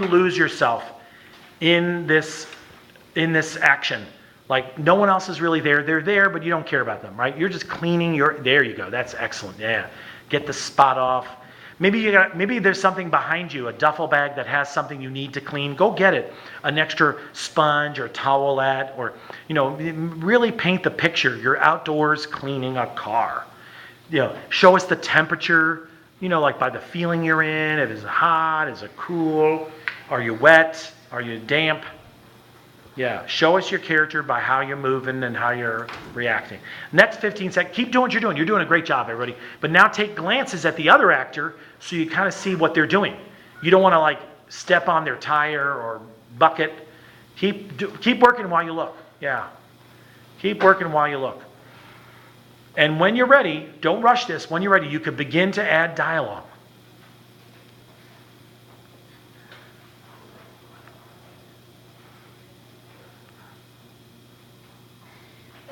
lose yourself in this action. Like no one else is really there. They're there, but you don't care about them, right? You're just cleaning your. There you go. That's excellent. Yeah, get the spot off. Maybe there's something behind you, a duffel bag that has something you need to clean. Go get it. An extra sponge or towelette, or really paint the picture. You're outdoors cleaning a car. Show us the temperature. Like by the feeling you're in. If it's hot, is it cool? Are you wet? Are you damp? Yeah, show us your character by how you're moving and how you're reacting. Next 15 seconds, keep doing what you're doing. You're doing a great job, everybody. But now take glances at the other actor so you kind of see what they're doing. You don't want to step on their tire or bucket. Keep working while you look. Yeah, keep working while you look. And when you're ready, don't rush this. When you're ready, you can begin to add dialogue.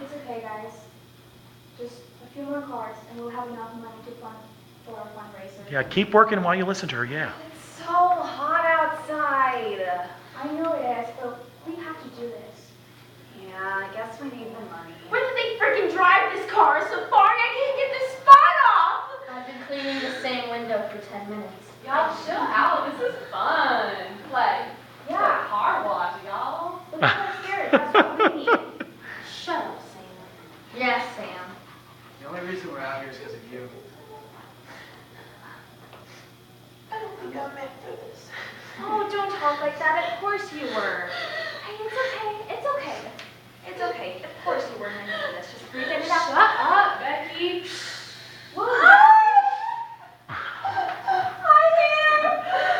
It's okay, guys. Just a few more cards, and we'll have enough money to fund for our fundraiser. Yeah, keep working while you listen to her, yeah. It's so hot outside. I know it is, but we have to do this. Yeah, I guess we need the money. When did they freaking drive this car so far? I can't get this spot off! I've been cleaning the same window for 10 minutes. Y'all chill out. This is fun. Yeah. Car wash, y'all. Look at us here. That's what we need. Shut up, Sam. Yes, Sam. The only reason we're out here is because of you. I don't think I'm meant for this. Oh, don't talk like that. Of course you were. Hey, it's okay. It's okay. It's okay. Of course you were meant for this. Just breathe in and out. Shut up, Becky. What? Hi there.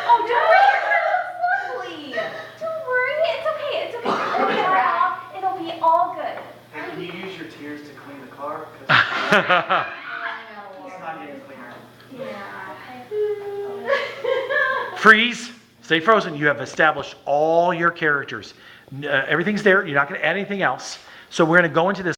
Oh, don't worry. Your hair looks lovely. Don't worry. It's okay. It's okay. It'll be all right. It'll be all good. Hey, can you use your tears to clean the car? Because it's not getting cleaner. Yeah. Freeze. Stay frozen. You have established all your characters. Everything's there. You're not going to add anything else. So we're going to go into this.